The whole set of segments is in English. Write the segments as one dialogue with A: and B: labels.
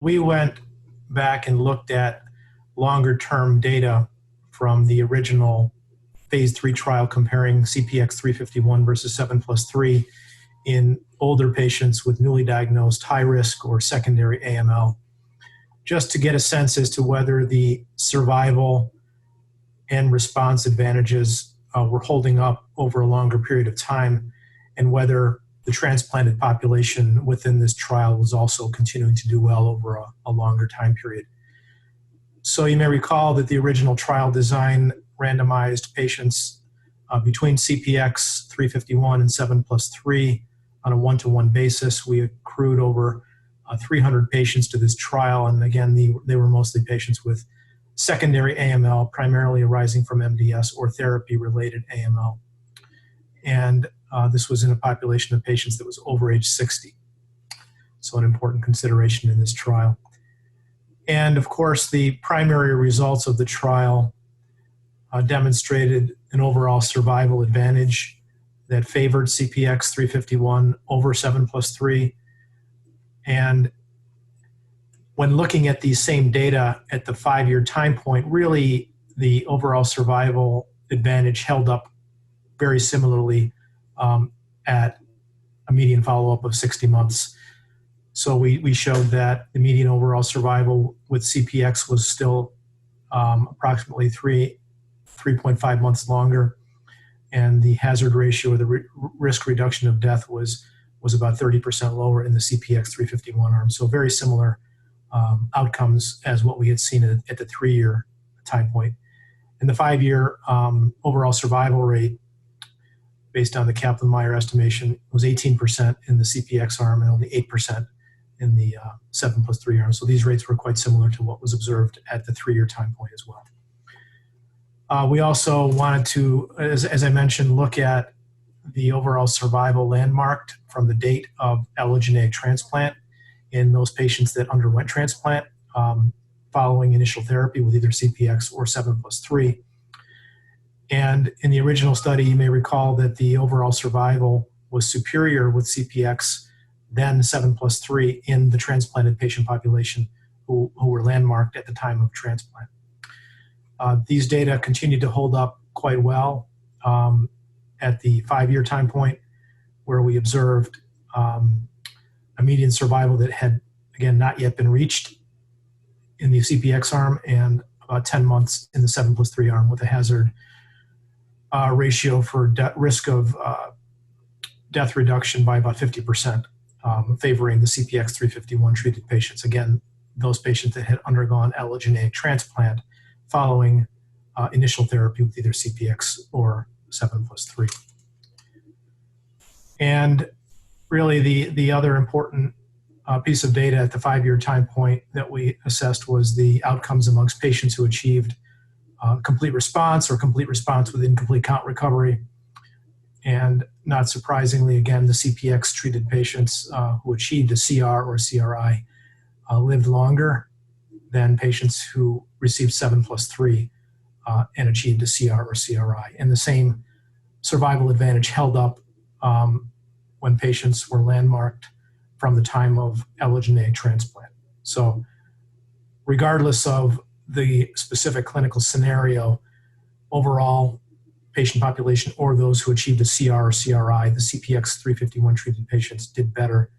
A: We went back and looked at longer-term data from the original phase 3 trial comparing CPX-351 versus 7+3 in older patients with newly diagnosed high-risk or secondary AML, just to get a sense as to whether the survival and response advantages were holding up over a longer period of time, and whether the transplanted population within this trial was also continuing to do well over a longer time period. So you may recall that the original trial design randomized patients between CPX-351 and 7+3 on a one-to-one basis. We accrued over 300 patients to this trial, and again, they were mostly patients with secondary AML, primarily arising from MDS or therapy-related AML. And this was in a population of patients that was over age 60. So an important consideration in this trial. And of course, the primary results of the trial demonstrated an overall survival advantage that favored CPX-351 over 7+3. And when looking at these same data at the 5-year time point, really the overall survival advantage held up very similarly at a median follow-up of 60 months. So we showed that the median overall survival with CPX was still approximately 3.5 months longer, and the hazard ratio or the risk reduction of death was about 30% lower in the CPX-351 arm. So very similar outcomes as what we had seen at the 3-year time point. And the 5-year overall survival rate, based on the Kaplan-Meier estimation, was 18% in the CPX arm and only 8% in the 7+3 arm. So these rates were quite similar to what was observed at the 3-year time point as well. We also wanted to, as I mentioned, look at the overall survival landmarked from the date of allogeneic transplant in those patients that underwent transplant following initial therapy with either CPX or 7+3. And in the original study, you may recall that the overall survival was superior with CPX than 7+3 in the transplanted patient population who were landmarked at the time of transplant. These data continued to hold up quite well at the 5-year time point, where we observed a median survival that had, again, not yet been reached in the CPX arm, and about 10 months in the 7+3 arm, with a hazard ratio for risk of death reduction by about 50%, favoring the CPX-351 treated patients. Again, those patients that had undergone allogeneic transplant following initial therapy with either CPX or 7+3. And really the other important piece of data at the 5-year time point that we assessed was the outcomes amongst patients who achieved complete response or complete response with incomplete count recovery. And not surprisingly, again, the CPX treated patients who achieved a CR or CRI lived longer than patients who received 7+3 and achieved a CR or CRI. And the same survival advantage held up when patients were landmarked from the time of allogeneic transplant. So regardless of the specific clinical scenario, overall patient population or those who achieved a CR or CRI, the CPX-351 treated patients did better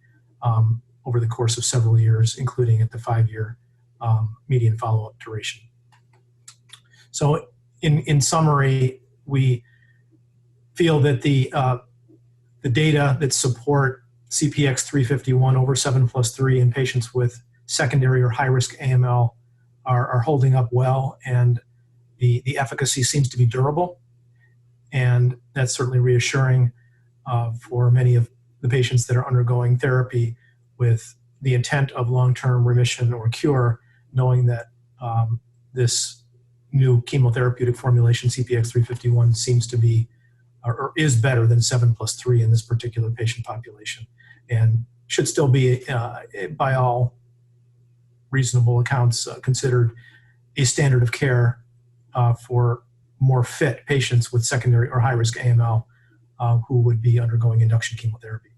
A: over the course of several years, including at the 5-year median follow-up duration. So in summary, we feel that the data that support CPX-351 over 7+3 in patients with secondary or high-risk AML are holding up well, and the efficacy seems to be durable. And that's certainly reassuring for many of the patients that are undergoing therapy with the intent of long-term remission or cure, knowing that this new chemotherapeutic formulation, CPX-351, seems to be or is better than 7+3 in this particular patient population, and should still be, by all reasonable accounts, considered a standard of care for more fit patients with secondary or high-risk AML who would be undergoing induction chemotherapy.